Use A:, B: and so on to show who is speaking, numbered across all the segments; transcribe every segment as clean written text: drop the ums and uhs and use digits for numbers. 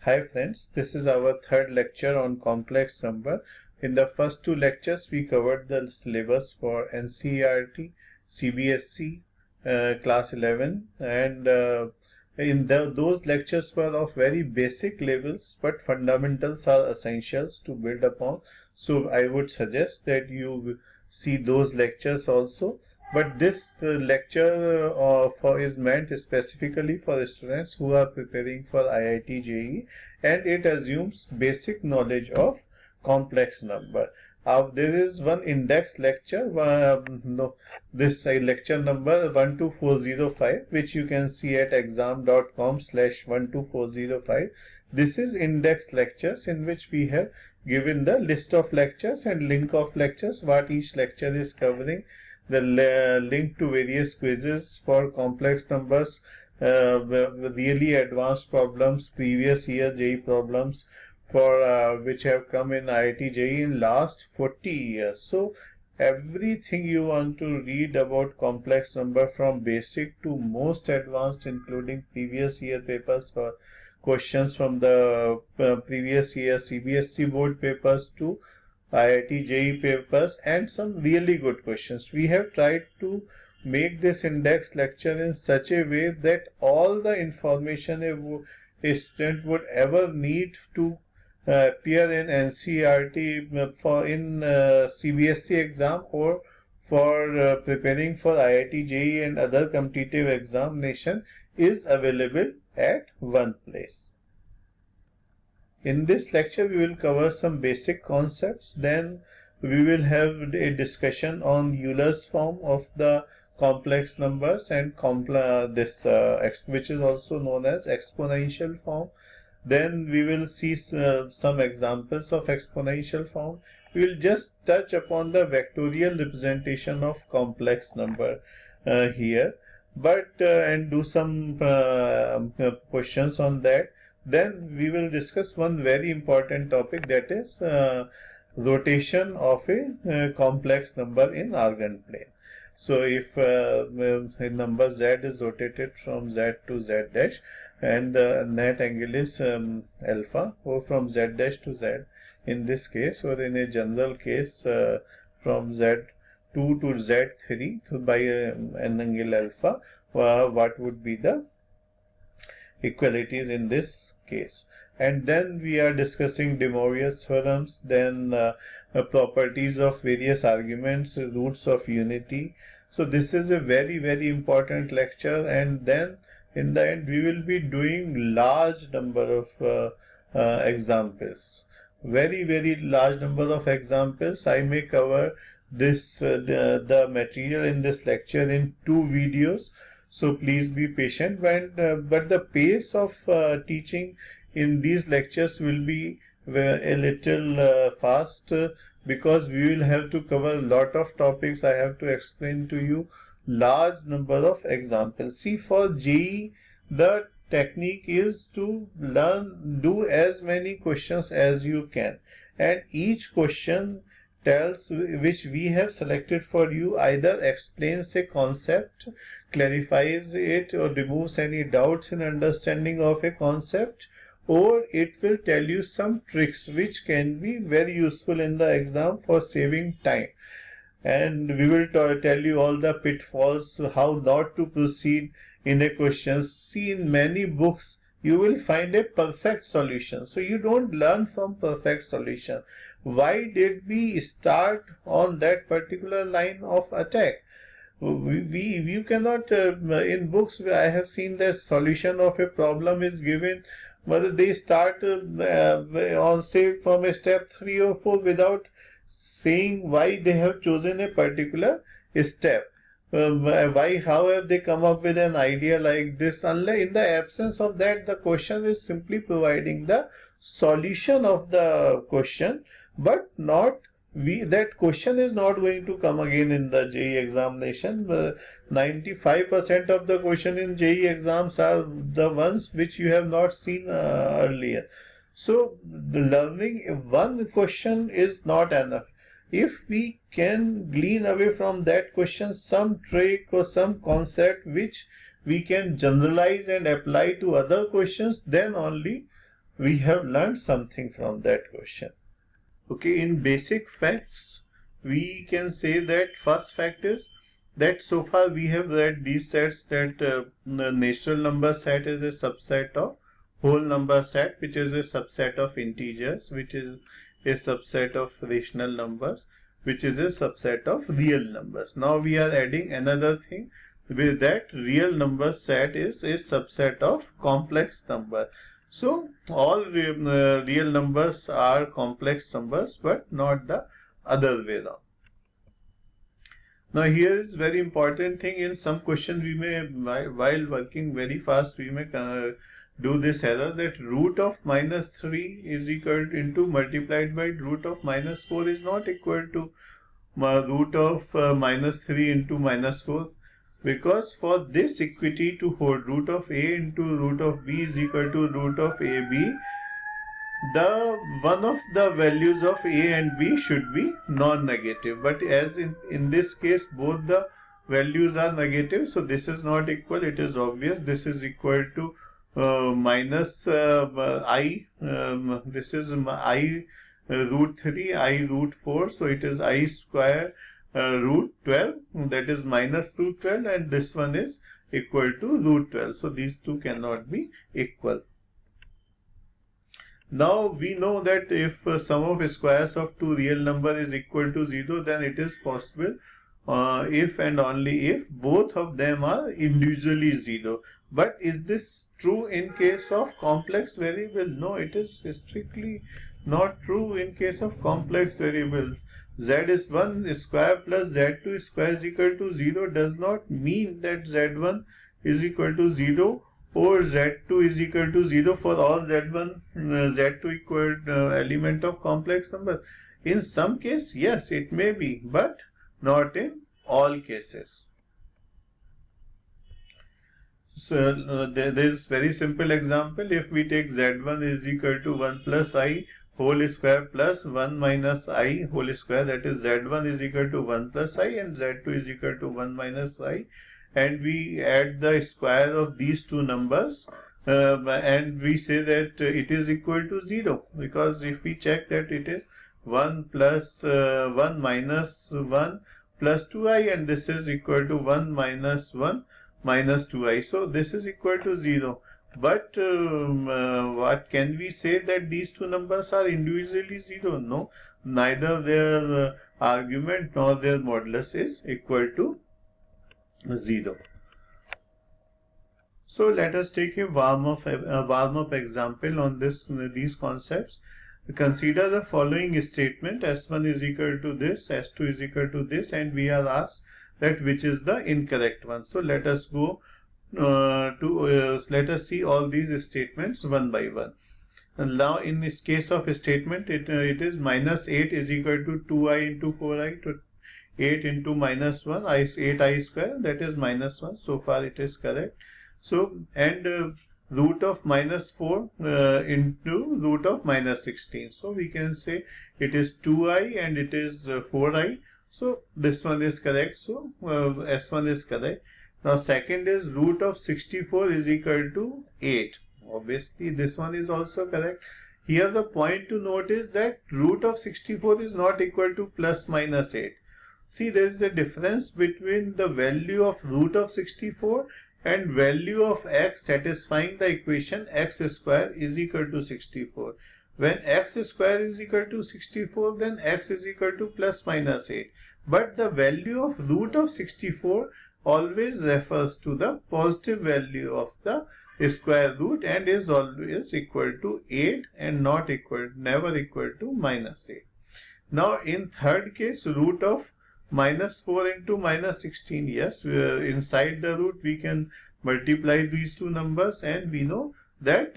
A: Hi friends, this is our third lecture on complex number. In the first two lectures, we covered the syllabus for NCERT, CBSE, class 11, and those lectures were of very basic levels, but fundamentals are essentials to build upon. So I would suggest that you see those lectures also. But this lecture is meant specifically for students who are preparing for IIT JEE, and it assumes basic knowledge of complex number. There is one index lecture, this lecture number 12405, which you can see at Exxamm.com/12405. This is index lectures in which we have given the list of lectures and link of lectures, what each lecture is covering, the link to various quizzes for complex numbers, really advanced problems, previous year JEE problems for which have come in IIT JEE in last 40 years. So everything you want to read about complex number from basic to most advanced, including previous year papers for questions from the previous year CBSE board papers to IIT JEE papers, and some really good questions. We have tried to make this index lecture in such a way that all the information a student would ever need to appear in NCERT for in CBSE exam or for preparing for IIT JEE and other competitive examination is available at one place. In this lecture, we will cover some basic concepts. Then we will have a discussion on Euler's form of the complex numbers and which is also known as exponential form. Then we will see some examples of exponential form. We will just touch upon the vectorial representation of complex number here, but and do some questions on that. Then we will discuss one very important topic, that is rotation of a complex number in Argand plane. So if a number z is rotated from z to z dash, and the net angle is alpha, or from z dash to z in this case, or in a general case from z2 to z3 by an angle alpha, what would be the equalities in this case. And then we are discussing De Moivre's theorems, then properties of various arguments, roots of unity. So this is a very important lecture, and then in the end we will be doing large number of examples, very large number of examples. I may cover this the material in this lecture in 2 videos. So please be patient, but the pace of teaching in these lectures will be a little fast, because we will have to cover a lot of topics. I have to explain to you large number of examples. See, for JEE, the technique is to do as many questions as you can, and each question which we have selected for you either explains a concept, clarifies it, or removes any doubts in understanding of a concept, or it will tell you some tricks which can be very useful in the exam for saving time. And we will tell you all the pitfalls, how not to proceed in a question. See, in many books you will find a perfect solution, so you don't learn from perfect solution. Why did we start on that particular line of attack? You cannot, in books I have seen that solution of a problem is given, but they start on, say, from a step 3 or 4 without saying why they have chosen a particular step. How have they come up with an idea like this? Unless in the absence of that, the question is simply providing the solution of the question, but not that question is not going to come again in the JEE examination. 95% of the question in JEE exams are the ones which you have not seen earlier. So the learning one question is not enough. If we can glean away from that question some trick or some concept which we can generalize and apply to other questions, then only we have learned something from that question. Okay, in basic facts, we can say that first fact is that so far we have read these sets, that the natural number set is a subset of whole number set, which is a subset of integers, which is a subset of rational numbers, which is a subset of real numbers. Now we are adding another thing, with that real number set is a subset of complex number. So all real numbers are complex numbers, but not the other way around. Now here is very important thing. In some questions we may, while working very fast, we may do this error, that root of -3 is equal to, into multiplied by root of -4 is not equal to root of -3 into -4, because for this equity to hold, root of a into root of b is equal to root of ab, the one of the values of a and b should be non-negative, but as in this case both the values are negative, so this is not equal. It is obvious this is equal to minus I, this is I root 3, I root 4, so it is I square root 12, that is minus root 12, and this one is equal to root 12, so these two cannot be equal. Now we know that if sum of squares of two real number is equal to 0, then it is possible if and only if both of them are individually 0. But is this true in case of complex variable? No, it is strictly not true in case of complex variable. Z is 1 square plus Z2 square is equal to 0 does not mean that Z1 is equal to 0 or Z2 is equal to 0 for all Z1, Z2 equal element of complex number. In some case, yes, it may be, but not in all cases. So there is very simple example. If we take Z1 is equal to 1 plus I whole square plus 1 minus I whole square, that is Z1 is equal to 1 plus I and Z2 is equal to 1 minus I, and we add the square of these two numbers and we say that it is equal to 0, because if we check that it is 1 plus 1 minus 1 plus 2i, and this is equal to 1 minus 1 minus 2i, so this is equal to 0. But what can we say that these two numbers are individually 0? No, neither their argument nor their modulus is equal to 0. So let us take a warm-up example on these concepts. Consider the following statement: S1 is equal to this, S2 is equal to this, and we are asked that which is the incorrect one. So let us go let us see all these statements one by one. And now in this case of statement, it is minus 8 is equal to 2i into 4i, to 8 into minus 1, 8i square, that is minus 1. So far it is correct. So, and root of minus 4 into root of minus 16. So we can say it is 2i and it is 4i. So this one is correct. So S1 is correct. Now second is root of 64 is equal to 8. Obviously this one is also correct. Here the point to note is that root of 64 is not equal to plus minus 8. See, there is a difference between the value of root of 64 and value of x satisfying the equation x square is equal to 64. When x square is equal to 64, then x is equal to plus minus 8. But the value of root of 64 always refers to the positive value of the square root and is always equal to 8 and never equal to minus 8. Now in third case, root of minus 4 into minus 16, yes, inside the root we can multiply these two numbers and we know that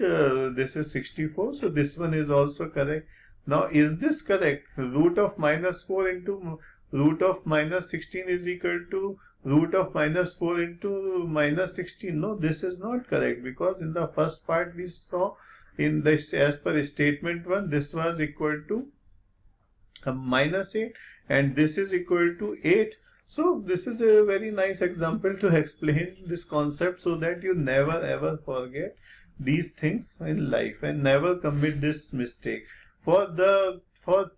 A: this is 64, so this one is also correct. Now is this correct? Root of minus 4 into root of minus 16 is equal to root of minus 4 into minus 16. No, this is not correct, because in the first part we saw in this, as per statement 1, this was equal to minus 8 and this is equal to 8. So this is a very nice example to explain this concept so that you never ever forget these things in life and never commit this mistake. For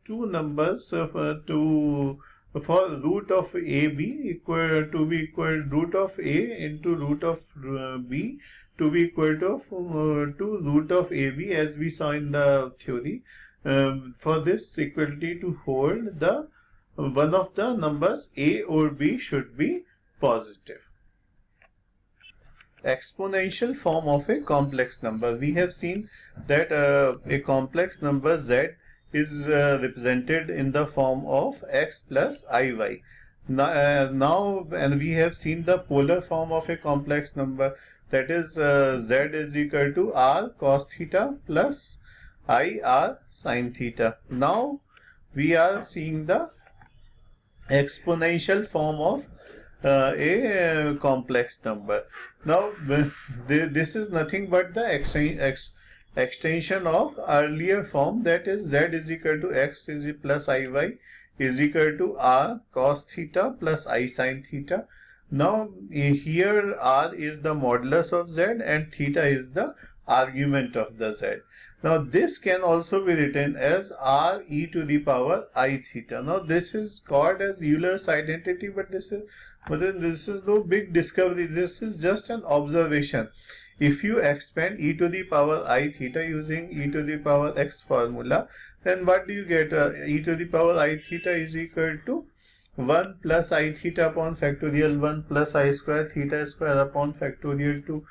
A: two numbers for root of AB equal root of A into root of B to be equal to root of AB, as we saw in the theory. For this equality to hold, the one of the numbers A or B should be positive. Exponential form of a complex number. We have seen that a complex number Z is represented in the form of x plus iy. Now, and we have seen the polar form of a complex number, that is Z is equal to r cos theta plus I r sin theta. Now we are seeing the exponential form of a complex number. Now this is nothing but the extension of earlier form, that is Z is equal to x is plus iy is equal to r cos theta plus I sin theta. Now here r is the modulus of Z and theta is the argument of the Z. Now this can also be written as r e to the power I theta. Now this is called as Euler's identity, but this is no big discovery. This is just an observation. If you expand e to the power I theta using e to the power x formula, then what do you get? E to the power I theta is equal to 1 plus I theta upon factorial 1 plus I square theta square upon factorial 2.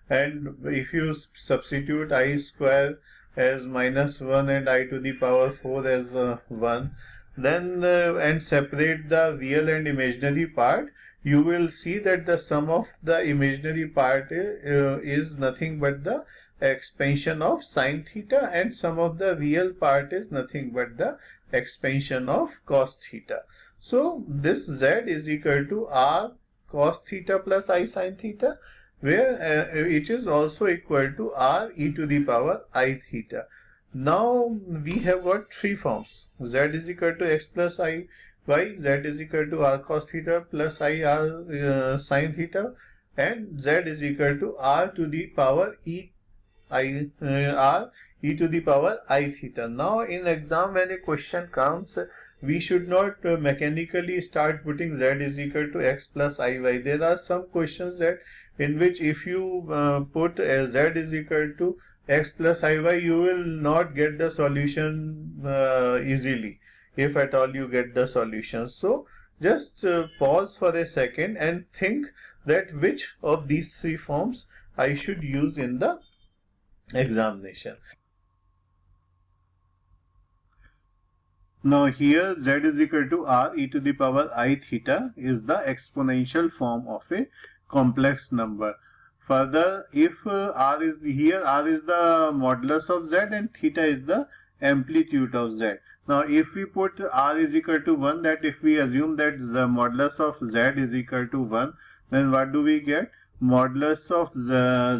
A: And if you substitute I square as minus 1 and I to the power 4 as 1, then and separate the real and imaginary part, you will see that the sum of the imaginary part is nothing but the expansion of sine theta, and sum of the real part is nothing but the expansion of cos theta. So this Z is equal to r cos theta plus I sin theta, where it is also equal to r e to the power I theta. Now we have got three forms. Z is equal to x plus I y, Z is equal to r cos theta plus I r sin theta, and Z is equal to r to the power r e to the power I theta. Now in exam, when a question comes, we should not mechanically start putting Z is equal to x plus iy. There are some questions that in which if you put Z is equal to x plus iy, you will not get the solution easily, if at all you get the solution. So just pause for a second and think that which of these three forms I should use in the examination. Now here Z is equal to r e to the power I theta is the exponential form of a complex number. Further, if r is here, r is the modulus of Z and theta is the amplitude of Z. Now if we put r is equal to 1, that if we assume that the modulus of Z is equal to 1, then what do we get? Modulus of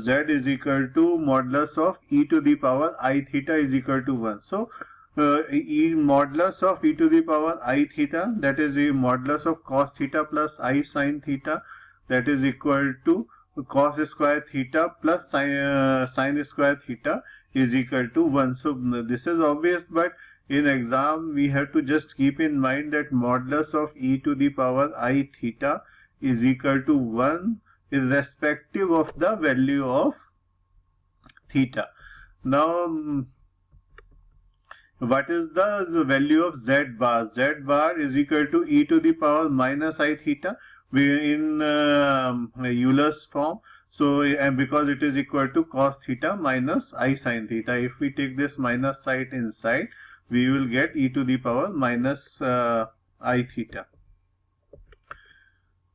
A: Z is equal to modulus of e to the power I theta is equal to 1. So modulus of e to the power I theta, that is the modulus of cos theta plus I sin theta, that is equal to cos square theta plus sin square theta is equal to 1. So this is obvious, but in exam we have to just keep in mind that modulus of e to the power I theta is equal to 1 irrespective of the value of theta. Now what is the value of Z bar? Z bar is equal to e to the power minus I theta in Euler's form. So and because it is equal to cos theta minus I sin theta, if we take this minus side inside, we will get e to the power minus I theta.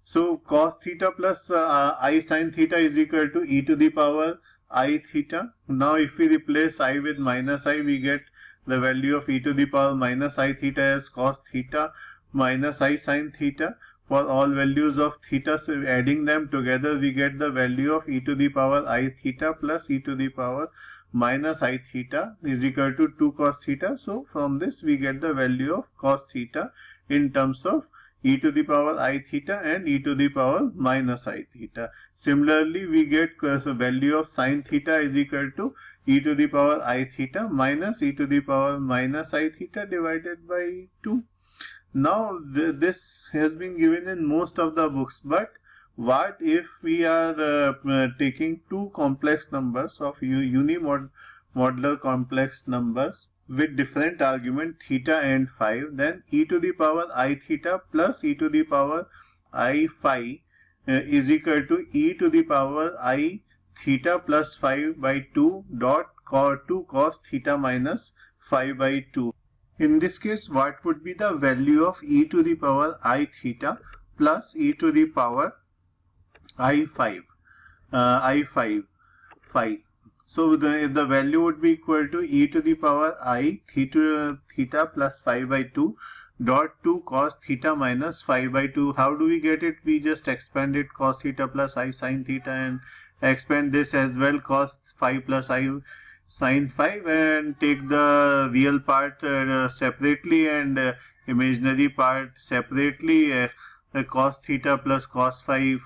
A: So cos theta plus I sin theta is equal to e to the power I theta. Now if we replace I with minus I, we get the value of e to the power minus I theta as cos theta minus I sin theta for all values of theta. So adding them together, we get the value of e to the power I theta plus e to the power minus I theta is equal to 2 cos theta. So from this we get the value of cos theta in terms of e to the power I theta and e to the power minus I theta. Similarly, we get so value of sine theta is equal to e to the power I theta minus e to the power minus I theta divided by 2. Now this has been given in most of the books, but what if we are taking two complex numbers of unimodular complex numbers with different argument theta and phi, then e to the power I theta plus e to the power I phi is equal to e to the power I theta plus phi by 2 dot 2 cos theta minus phi by 2. In this case, what would be the value of e to the power I theta plus e to the power I 5 phi? So the value would be equal to e to the power I theta plus phi by 2 dot 2 cos theta minus phi by 2. How do we get it? We just expand it, cos theta plus I sin theta, and expand this as well, cos phi plus I sin phi, and take the real part separately and imaginary part separately. Cos theta plus cos phi,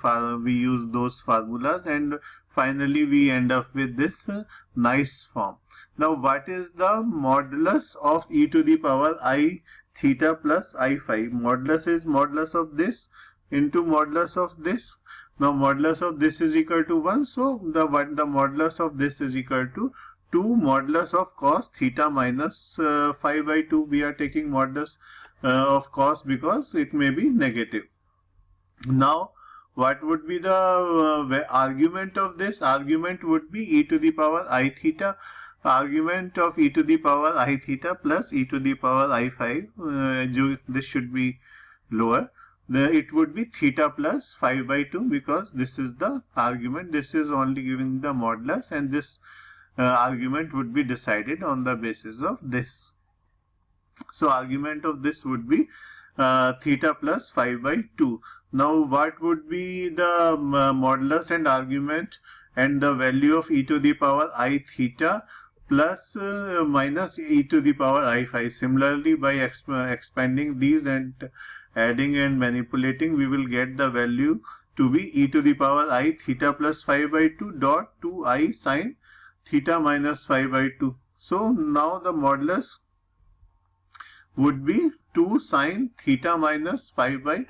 A: we use those formulas, and finally we end up with this nice form. Now what is the modulus of e to the power I theta plus I phi? Modulus is modulus of this into modulus of this. Now modulus of this is equal to 1, so the modulus of this is equal to 2 modulus of cos theta minus phi by 2. We are taking modulus of cos because it may be negative. Now what would be the argument of this? Argument would be e to the power I theta. Argument of e to the power I theta plus e to the power I phi. This should be lower. It would be theta plus phi by 2, because this is the argument. This is only giving the modulus, and this argument would be decided on the basis of this. So argument of this would be theta plus phi by 2. Now what would be the modulus and argument and the value of e to the power I theta plus minus e to the power I phi? Similarly, by expanding these and adding and manipulating, we will get the value to be e to the power I theta plus phi by 2 dot 2I sin theta minus phi by 2. So now the modulus would be 2 sin theta minus phi by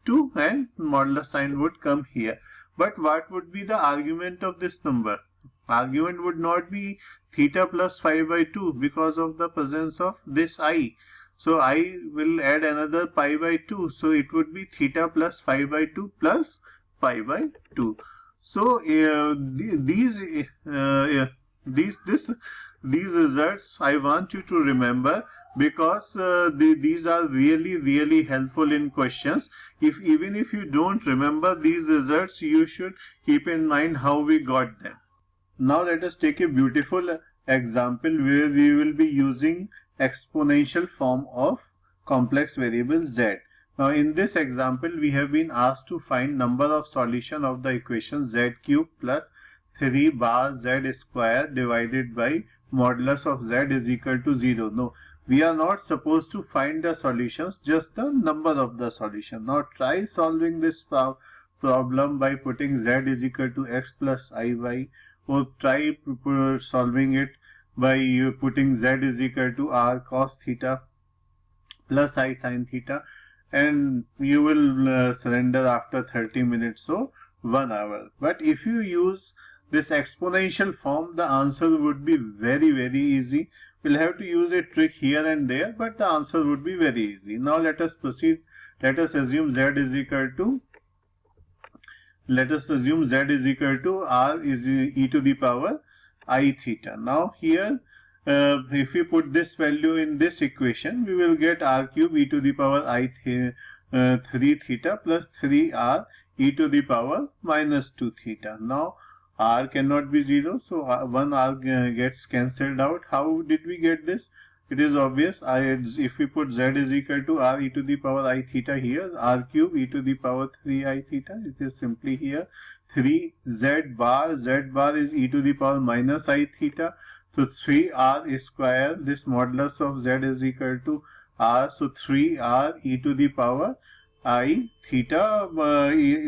A: 2, and modulus sign would come here. But what would be the argument of this number? Argument would not be theta plus phi by 2 because of the presence of this I. So I will add another pi by 2. So it would be theta plus phi by 2 plus pi by 2. So these results I want you to remember, because these are really helpful in questions. Even if you don't remember these results, you should keep in mind how we got them. Now let us take a beautiful example where we will be using exponential form of complex variable z. Now in this example, we have been asked to find number of solution of the equation z cube plus 3 bar z square divided by modulus of z is equal to 0. No, we are not supposed to find the solutions, just the number of the solution. Now try solving this problem by putting z is equal to x plus iy, or try solving it by putting z is equal to r cos theta plus I sin theta, and you will surrender after 30 minutes or 1 hour. But if you use this exponential form, the answer would be very easy. We'll have to use a trick here and there, but the answer would be very easy. Now let us proceed. Let us assume z is equal to r is e to the power I theta. Now here if we put this value in this equation, we will get r cube e to the power 3 theta plus 3r e to the power minus 2 theta. Now r cannot be 0, so one r gets cancelled out. How did we get this? It is obvious. If we put z is equal to r e to the power I theta here, r cube e to the power 3I theta, it is simply here 3 z bar is e to the power minus I theta. So 3r square, this modulus of z is equal to r, so 3r e to the power I theta,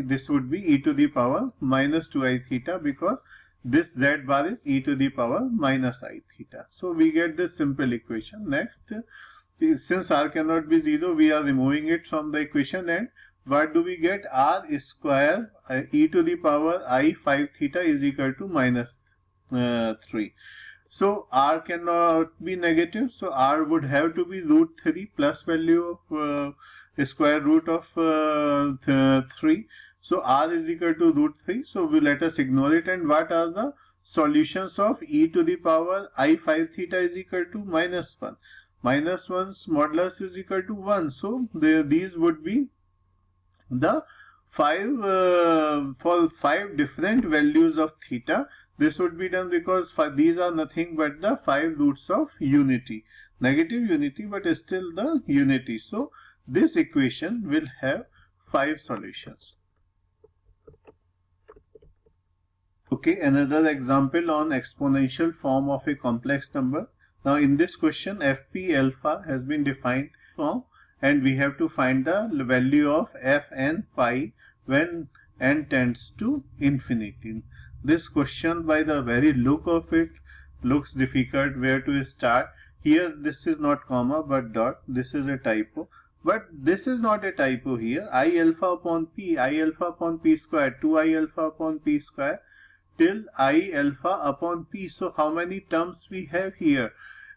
A: this would be e to the power minus 2I theta, because this z bar is e to the power minus I theta. So we get this simple equation. Next, since r cannot be 0, we are removing it from the equation, and what do we get? R square e to the power I 5 theta is equal to minus 3. So r cannot be negative, so r would have to be root 3 plus value of square root of 3. So r is equal to root 3. So we let us ignore it. And what are the solutions of e to the power I 5 theta is equal to minus 1? Minus 1's modulus is equal to 1. So these would be the for 5 different values of theta. This would be done because these are nothing but the 5 roots of unity. Negative unity, but still the unity. So this equation will have 5 solutions. Okay, another example on exponential form of a complex number. Now in this question, fp alpha has been defined from, and we have to find the value of fn pi when n tends to infinity. This question, by the very look of it, looks difficult where to start. Here this is not comma but dot. This is a typo. But this is not a typo here. I alpha upon p square, 2I alpha upon p square till I alpha upon p. So how many terms we have here?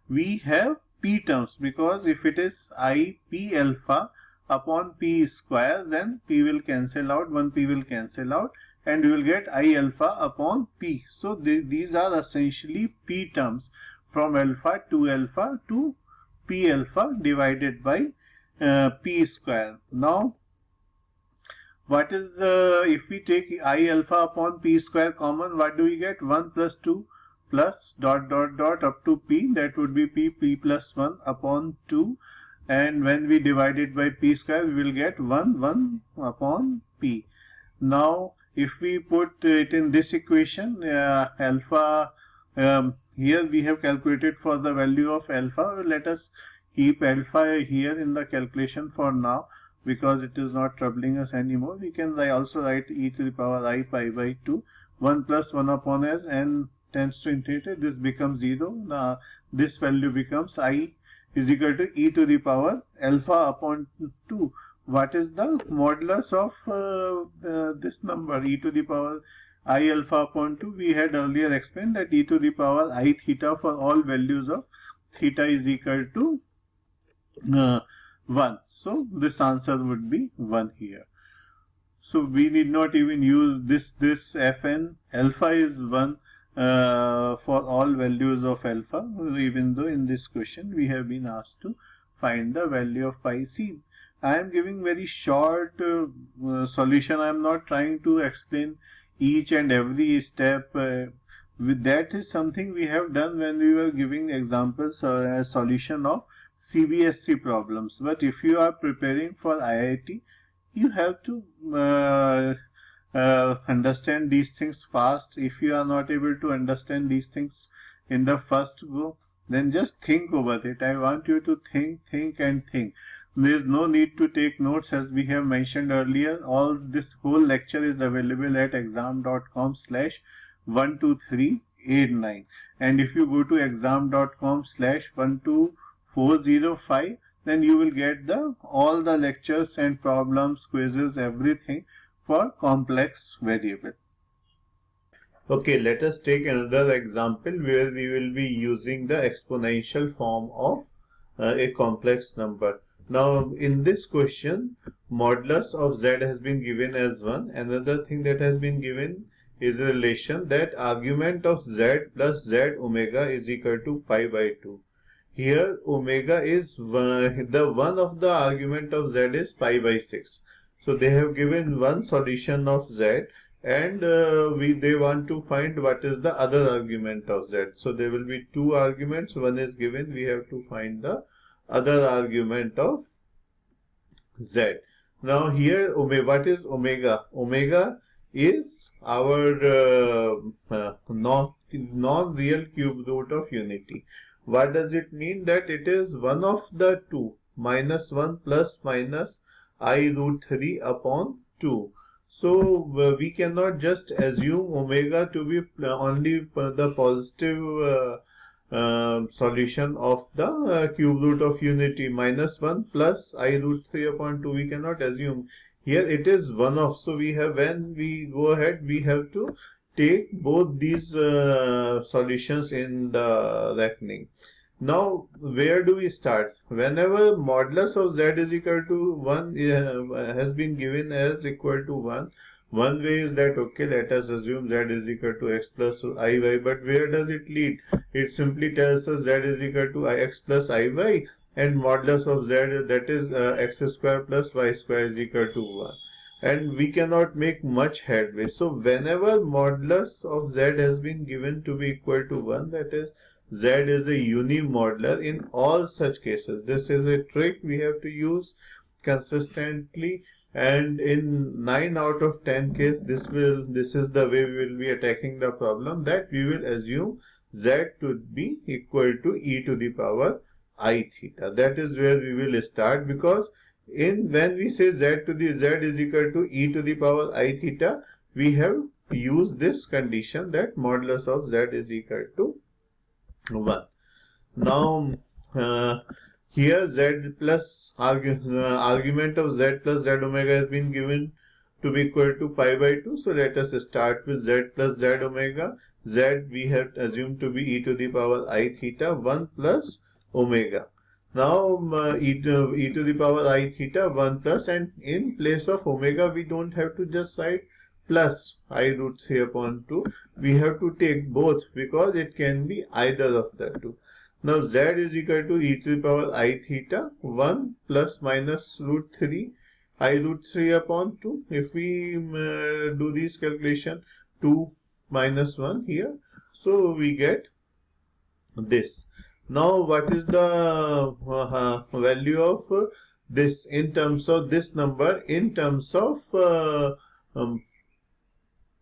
A: We have p terms, because if it is I p alpha upon p square, then p will cancel out, one p will cancel out, and we will get I alpha upon p. So these are essentially p terms from alpha to p alpha divided by p square. Now what is if we take I alpha upon p square common, what do we get? 1 plus 2 plus dot dot dot up to p, that would be p plus 1 upon 2, and when we divide it by p square, we will get 1 upon p. Now if we put it in this equation, alpha, here we have calculated for the value of alpha. Let us keep alpha here in the calculation for now, because it is not troubling us anymore. We can also write e to the power I pi by 2, 1 plus 1 upon s, n tends to infinity, this becomes 0. This value becomes I is equal to e to the power alpha upon 2. What is the modulus of this number, e to the power I alpha upon 2? We had earlier explained that e to the power I theta for all values of theta is equal to 1. So this answer would be 1 here. So we need not even use this fn. Alpha is 1 for all values of alpha, even though in this question we have been asked to find the value of pi. See, I am giving very short solution. I am not trying to explain each and every step. With that is something we have done when we were giving examples as solution of CBSE problems. But if you are preparing for IIT, you have to understand these things fast. If you are not able to understand these things in the first go, then just think over it. I want you to think and think. There is no need to take notes, as we have mentioned earlier. All this whole lecture is available at Exxamm.com/12389, and if you go to Exxamm.com/12405, then you will get all the lectures and problems, quizzes, everything for complex variable. Okay, let us take another example where we will be using the exponential form of a complex number. Now in this question, modulus of z has been given as 1. Another thing that has been given is a relation that argument of z plus z omega is equal to pi by 2. Here omega is the one of the argument of z is pi by 6. So they have given one solution of z, and they want to find what is the other argument of z. So there will be two arguments. One is given, we have to find the other argument of z. Now here what is omega? Omega is our non-real cube root of unity. What does it mean? That it is one of the two, -1 plus minus I root 3 upon 2. So we cannot just assume omega to be only the positive solution of the cube root of unity minus 1 plus I root 3 upon 2. We cannot assume. Here it is one off. So we have, when we go ahead, we have to take both these solutions in the reckoning. Now, where do we start? Whenever modulus of z is equal to 1 has been given as equal to 1, one way is that, okay, let us assume z is equal to x plus iy, but where does it lead? It simply tells us z is equal to x plus iy, and modulus of z, that is x square plus y square, is equal to 1. And we cannot make much headway. So whenever modulus of z has been given to be equal to 1, that is z is a unimodular in all such cases. This is a trick we have to use consistently, and in 9 out of 10 cases, this is the way we will be attacking the problem, that we will assume z to be equal to e to the power I theta. That is where we will start, because when we say z is equal to e to the power I theta, we have used this condition that modulus of z is equal to 1. Now here z plus argument of z plus z omega has been given to be equal to pi by 2. So let us start with z plus z omega. Z we have assumed to be e to the power I theta 1 plus omega. Now e to the power I theta 1 plus, and in place of omega we don't have to just write plus I root 3 upon 2. We have to take both, because it can be either of the two. Now z is equal to e to the power I theta 1 plus minus root 3 I root 3 upon 2. If we do this calculation, 2 minus 1 here, so we get this. Now what is the value of this in terms of this number, in terms of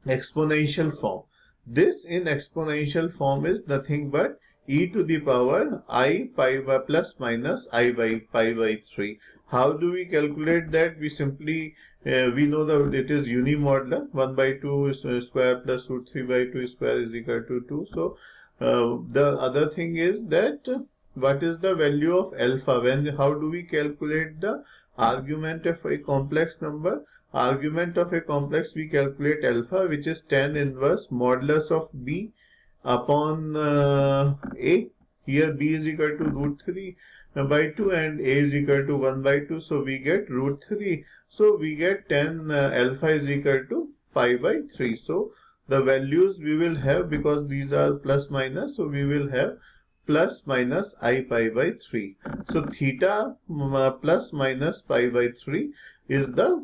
A: exponential form? This in exponential form is nothing but e to the power I pi by plus minus I by pi by 3. How do we calculate that? We simply we know that it is unimodular. 1 by 2 square plus root 3 by 2 square is equal to 2. So the other thing is that what is the value of alpha? How do we calculate the argument of a complex number? Argument of a complex, we calculate alpha, which is tan inverse modulus of b upon a. Here b is equal to root 3 by 2 and a is equal to 1 by 2. So we get root 3. So we get tan alpha is equal to pi by 3. So the values we will have, because these are plus minus, so we will have plus minus I pi by 3. So theta plus minus pi by 3 is the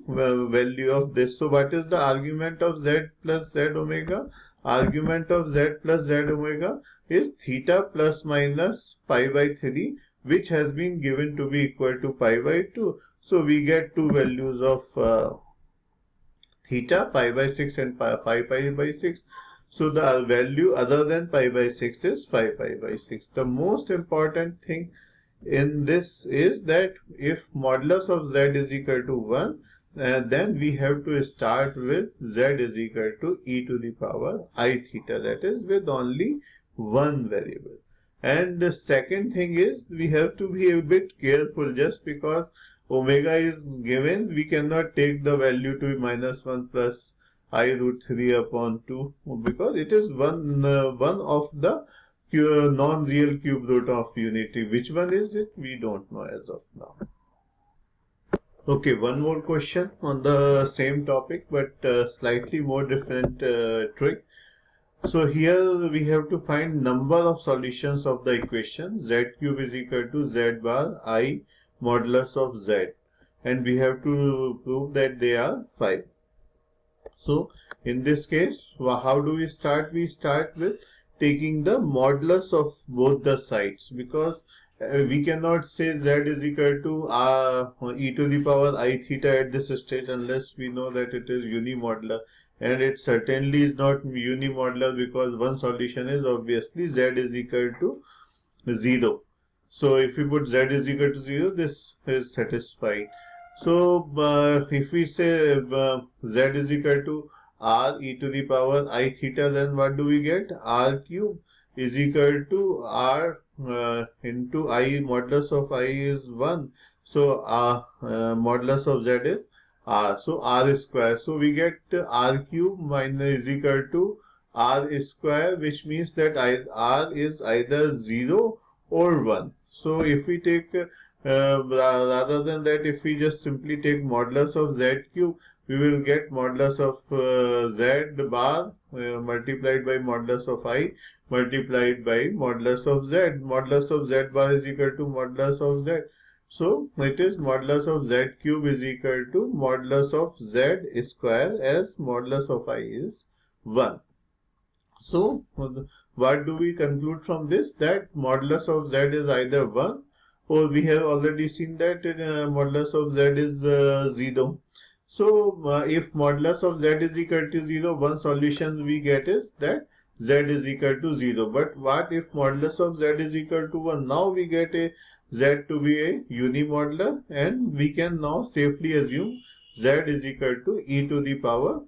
A: value of this. So what is the argument of z plus z omega? Argument of z plus z omega is theta plus minus pi by 3, which has been given to be equal to pi by 2. So we get two values of theta, pi by 6 and 5 pi by 6. So the value other than pi by 6 is 5 pi by 6. The most important thing in this is that if modulus of z is equal to 1, then we have to start with z is equal to e to the power I theta, that is with only one variable. And the second thing is, we have to be a bit careful. Just because omega is given, we cannot take the value to be minus 1 plus I root 3 upon 2, because it is one of the non-real cube root of unity. Which one is it? We don't know as of now. Okay, one more question on the same topic, but slightly more different trick. So here we have to find number of solutions of the equation z cube is equal to z bar I modulus of z, and we have to prove that they are 5. So in this case, how do we start? We start with taking the modulus of both the sides, because we cannot say z is equal to e to the power I theta at this stage unless we know that it is unimodular, and it certainly is not unimodular, because one solution is obviously z is equal to 0. So if we put z is equal to 0, this is satisfied. So if we say z is equal to r e to the power I theta, then what do we get? R cube is equal to r into I. Modulus of I is 1. So modulus of z is r. So r square. So we get r cube minus is equal to r square, which means that r is either 0 or 1. So if we take rather than that, if we just simply take modulus of z cube, we will get modulus of z bar multiplied by modulus of I multiplied by modulus of z. Modulus of z bar is equal to modulus of z. So it is modulus of z cube is equal to modulus of z square, as modulus of I is 1. So what do we conclude from this? That modulus of z is either 1, or we have already seen that modulus of z is 0. So if modulus of z is equal to 0, one solution we get is that z is equal to 0. But what if modulus of z is equal to 1? Now we get a z to be a unimodular, and we can now safely assume z is equal to e to the power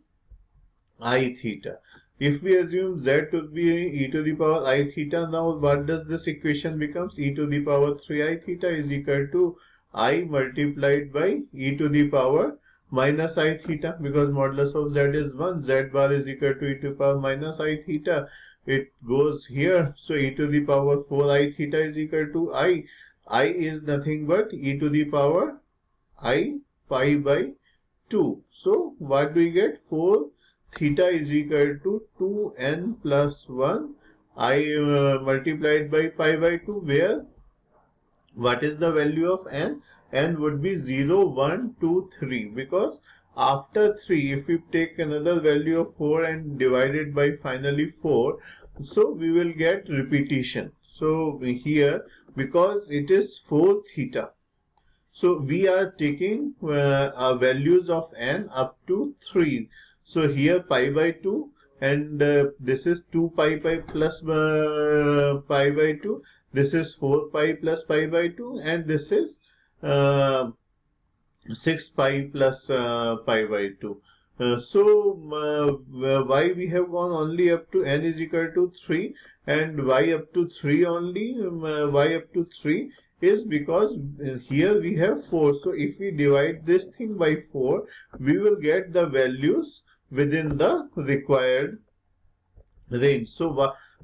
A: I theta. If we assume z to be e to the power I theta, now what does this equation becomes? E to the power 3I theta is equal to I multiplied by e to the power minus I theta, because modulus of z is 1. Z bar is equal to e to the power minus I theta. It goes here. So e to the power 4I theta is equal to I. I is nothing but e to the power I pi by 2. So what do we get? 4 theta is equal to 2n plus 1 I multiplied by pi by 2, where what is the value of n? N would be 0, 1, 2, 3, because after 3, if we take another value of 4 and divide it by finally 4, so we will get repetition. So here, because it is 4 theta, so we are taking values of n up to 3. So here pi by 2, and this is 2 pi plus pi by 2. This is 4 pi plus pi by 2, and this is uh, 6 pi plus pi by 2. Why we have gone only up to n is equal to 3, and y up to 3 only, y up to 3 is because here we have 4. So if we divide this thing by 4, we will get the values within the required range. So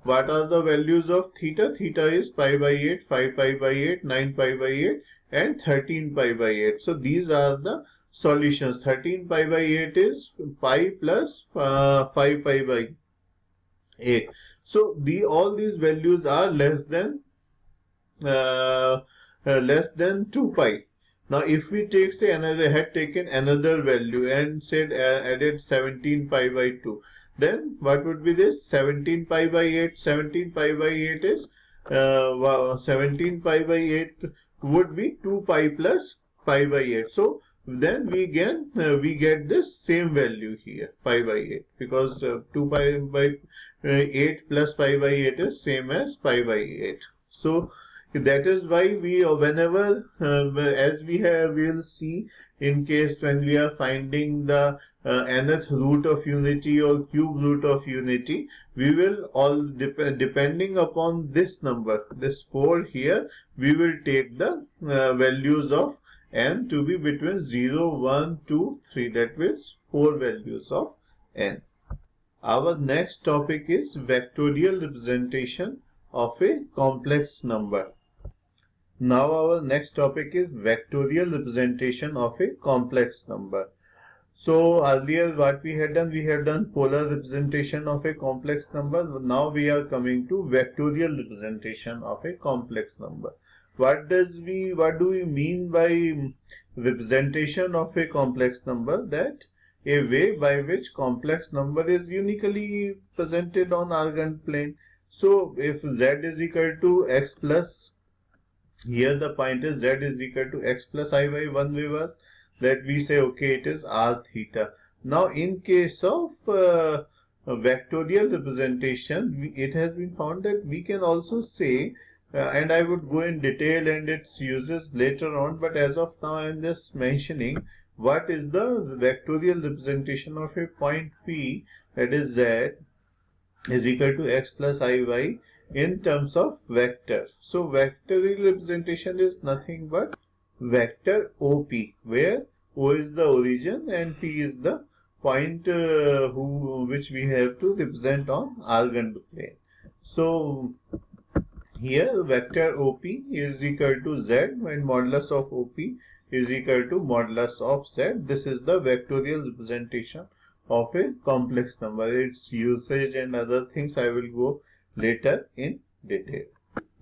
A: what are the values of theta? Theta is pi by 8, 5 pi by 8, 9 pi by 8, and 13 pi by 8. So these are the solutions. 13 pi by 8 is pi plus 5 pi by 8. So all these values are less than 2 pi. Now if we take, say, had taken another value and said added 17 pi by 2, then what would be this? 17 pi by 8. 17 pi by 8 is 17 pi by 8 would be 2 pi plus pi by 8. So then we get this same value here, pi by 8, because 2 pi by 8 plus pi by 8 is same as pi by 8. So that is why we, whenever as we will see, in case when we are finding the nth root of unity or cube root of unity, we will depending upon this number, this 4 here, we will take the values of n to be between 0, 1, 2, 3. That means 4 values of n. Our next topic is vectorial representation of a complex number. Now our next topic is vectorial representation of a complex number. So earlier what we have done polar representation of a complex number. Now we are coming to vectorial representation of a complex number. What do we mean by representation of a complex number? That a way by which complex number is uniquely presented on Argand plane. So if z is equal to x plus, here the point is z is equal to x plus I by 1 way was, that we say okay, it is r theta. Now in case of vectorial representation, it has been found that we can also say and I would go in detail and its uses later on, but as of now I am just mentioning what is the vectorial representation of a point P, that is Z, is equal to x plus iy in terms of vector. So vectorial representation is nothing but vector OP, where O is the origin and P is the point which we have to represent on Argand plane. So here vector OP is equal to Z and modulus of OP is equal to modulus of Z. This is the vectorial representation of a complex number. Its usage and other things I will go later in detail.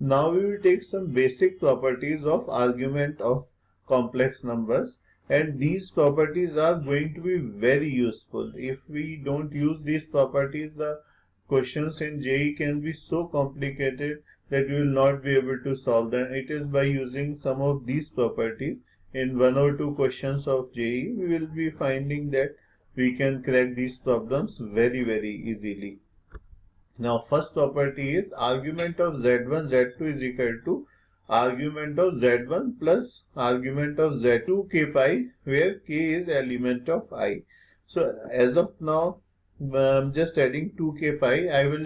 A: Now we will take some basic properties of argument of complex numbers, and these properties are going to be very useful. If we don't use these properties, the questions in JEE can be so complicated that we will not be able to solve them. It is by using some of these properties in 1 or 2 questions of JEE, we will be finding that we can crack these problems very easily. Now first property is argument of Z1, Z2 is equal to argument of Z1 plus argument of Z2 k pi, where k is element of I. So as of now, I'm just adding 2k pi. I will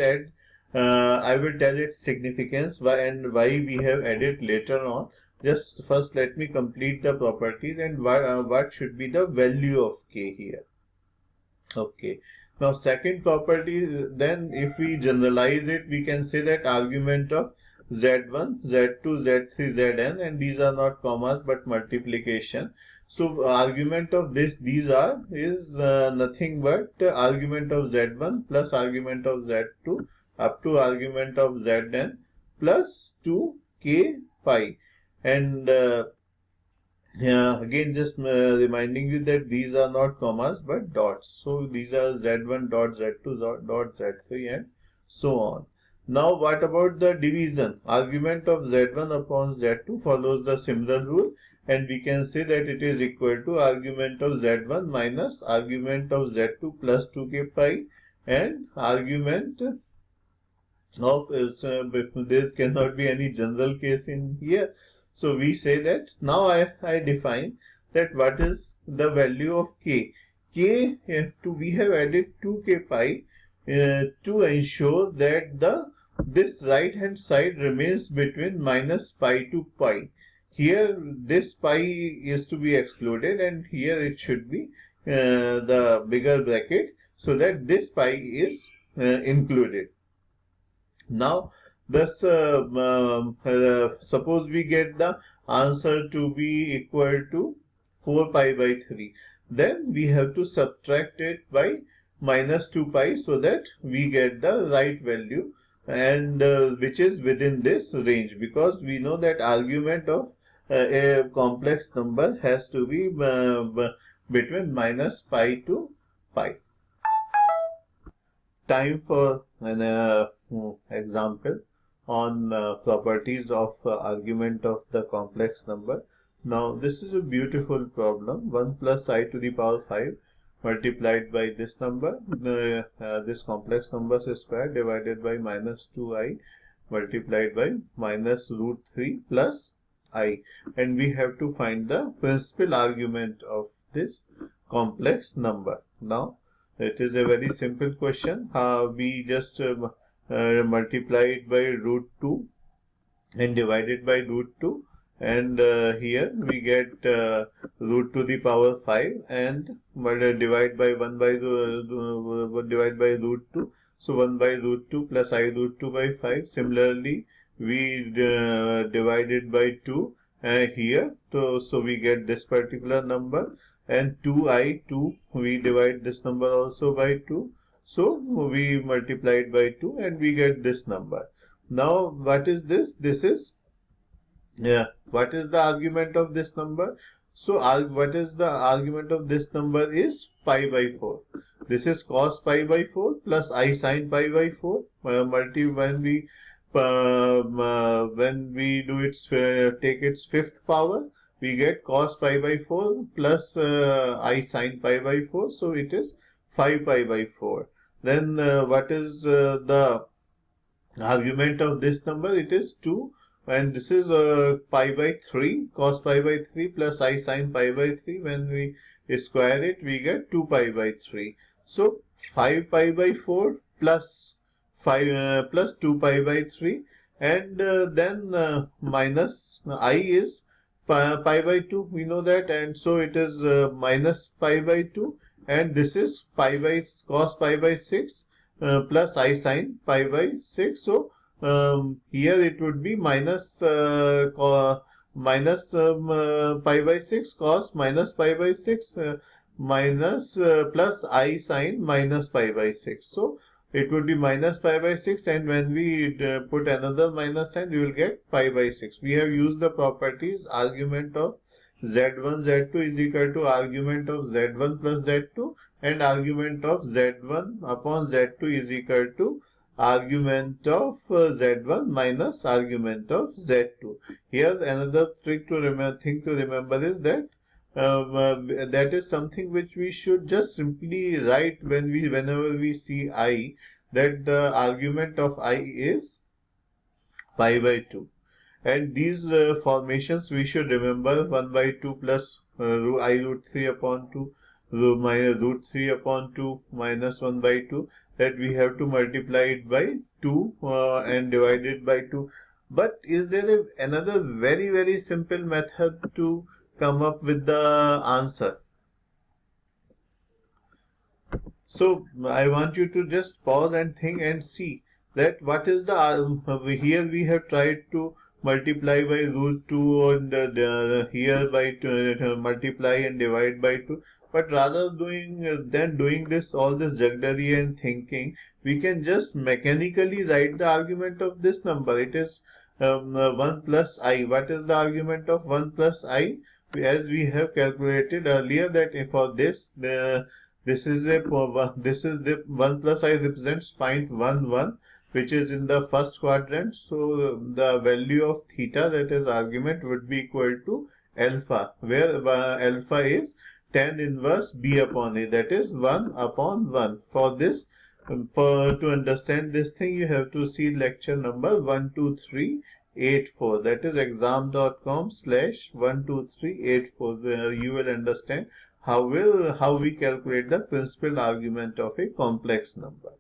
A: tell its significance and why we have added later on. Just first let me complete the properties and what should be the value of k here. Okay. Now second property, then if we generalize it, we can say that argument of Z1, Z2, Z3, Zn, and these are not commas but multiplication. So argument of these is nothing but argument of Z1 plus argument of Z2 up to argument of Zn plus 2k pi. And again just reminding you that these are not commas but dots. So these are Z1 dot Z2 dot Z3 and so on. Now what about the division? Argument of Z1 upon Z2 follows the similar rule, and we can say that it is equal to argument of Z1 minus argument of Z2 plus 2k pi and argument of there cannot be any general case in here. So we say that now I define that what is the value of k. K we have added 2k pi to ensure that this right hand side remains between minus pi to pi. Here this pi is to be excluded and here it should be the bigger bracket, so that this pi is included. Now thus suppose we get the answer to be equal to 4 pi by 3, then we have to subtract it by minus 2 pi so that we get the right value, and which is within this range, because we know that argument of a complex number has to be between minus pi to pi. Time for an example on properties of argument of the complex number. Now this is a beautiful problem. 1 plus I to the power 5 multiplied by this number, this complex number square, divided by minus 2i multiplied by minus root 3 plus I, and we have to find the principal argument of this complex number. Now it is a very simple question. We just multiply it by root 2 and divide it by root 2, and here we get root to the power 5 and divide by 1 by divide by root 2. So 1 by root 2 plus I root 2 by 5. Similarly we divide it by 2 here, so we get this particular number, and 2 we divide this number also by 2, so we multiply it by 2 and we get this number. Now what is this? This is what is the argument of this number? So what is the argument of this number is pi by 4. This is cos pi by 4 plus I sin pi by 4 when we do its take its fifth power, we get cos pi by 4 plus I sin pi by 4, so it is 5 pi by 4. Then what is the argument of this number? It is 2 and this is pi by 3, cos pi by 3 plus I sin pi by 3. When we square it, we get 2 pi by 3. So 5 pi by 4 plus 5 plus 2 pi by 3, and then minus I is pi by 2, we know that, and so it is minus pi by 2, and this is pi by cos pi by 6 plus I sin pi by 6. So here it would be minus pi by 6 cos minus pi by 6 minus plus I sin minus pi by 6. So it would be minus pi by 6, and when we put another minus sign, we will get pi by 6. We have used the properties argument of z1 z2 is equal to argument of z1 plus z2, and argument of z1 upon z2 is equal to argument of z1 minus argument of z2. Here another thing to remember is that that is something which we should just simply write whenever we see I, that the argument of I is pi by 2. And these formations we should remember: 1 by 2 plus I root 3 upon 2, root 3 upon 2 minus 1 by 2, that we have to multiply it by 2 and divide it by 2. But is there another very simple method to come up with the answer? So I want you to just pause and think and see that what is the here we have tried to multiply by root 2, and here by multiply and divide by 2. But rather than doing this all this jugglery and thinking, we can just mechanically write the argument of this number. It is 1 plus I. What is the argument of 1 plus I? As we have calculated earlier, that for this this is the 1 plus I represents 0.11, which is in the first quadrant. So the value of theta, that is argument, would be equal to alpha, where alpha is tan inverse b upon a, that is 1 upon 1. For this, to understand this thing, you have to see lecture number 12384, that is Exxamm.com/12384, where you will understand how we calculate the principal argument of a complex number.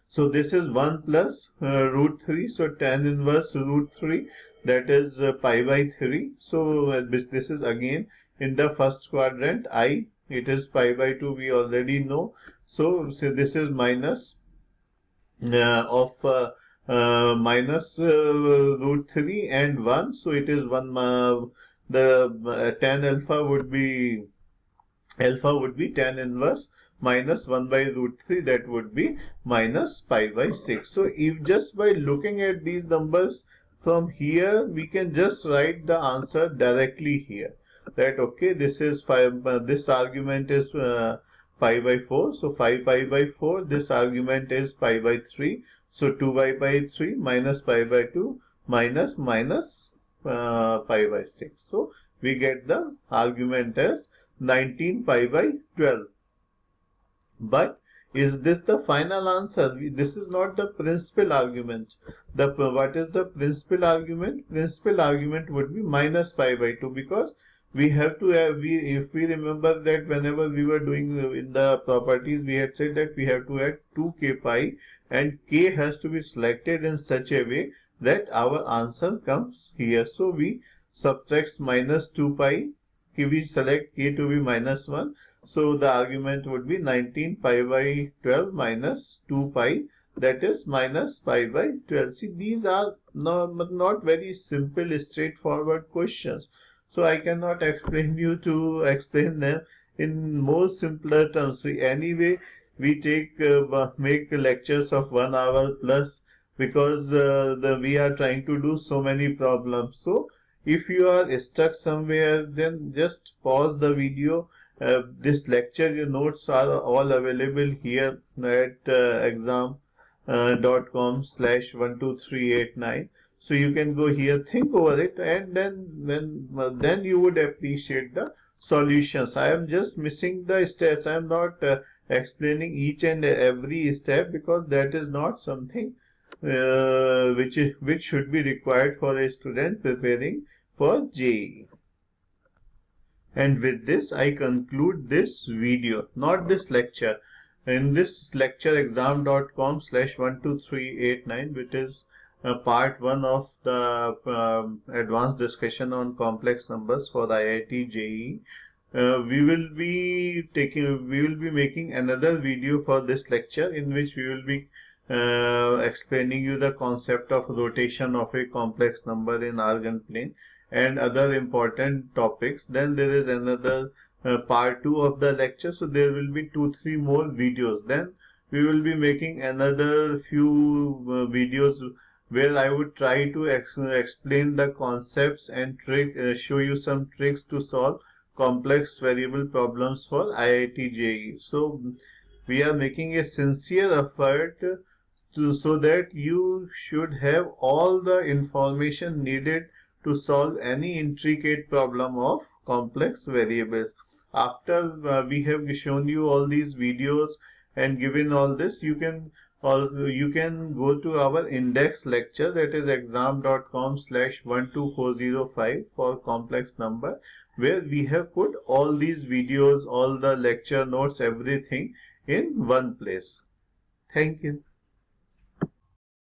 A: So this is 1 plus root 3, so tan inverse root 3, that is pi by 3. So this is again in the first quadrant. I, it is pi by 2, we already know. So this is minus minus root 3 and 1, so it is 1, the tan alpha would be tan inverse minus 1 by root 3, that would be minus pi by 6. So if just by looking at these numbers from here, we can just write the answer directly here, that okay, this is 5, this argument is pi by 4, so 5 pi by 4, this argument is pi by 3, so 2 pi by 3 minus pi by 2 minus pi by 6. So we get the argument as 19 pi by 12. But is this the final answer? This is not the principal argument. What is the principal argument? Principal argument would be minus pi by 2, because we have to if we remember that whenever we were doing in the properties, we had said that we have to add 2k pi, and k has to be selected in such a way that our answer comes here. So we subtract minus 2 pi, we select k to be minus 1. So the argument would be 19 pi by 12 minus 2 pi, that is minus pi by 12. See, these are not very simple, straightforward questions. So I cannot explain them in more simpler terms. So anyway, we make lectures of 1 hour plus, because we are trying to do so many problems. So if you are stuck somewhere, then just pause the video. This lecture, your notes are all available here at Exxamm.com/12389. So you can go here, think over it, and then you would appreciate the solutions. I am just missing the steps. I am not explaining each and every step, because that is not something which should be required for a student preparing for JEE. And with this, I conclude this video, not this lecture. In this lecture, Exxamm.com/12389, which is part 1 of the advanced discussion on complex numbers for the IIT JEE. We will be making another video for this lecture, in which we will be explaining you the concept of rotation of a complex number in Argand plane and other important topics. Then there is another part 2 of the lecture, so there will be 2-3 more videos. Then we will be making another few videos where I would try to explain the concepts and show you some tricks to solve complex variable problems for IIT JEE. So we are making a sincere effort so that you should have all the information needed to solve any intricate problem of complex variables. After we have shown you all these videos and given all this, you can go to our index lecture, that is Exxamm.com/12405 for complex number, where we have put all these videos, all the lecture notes, everything in one place. Thank you.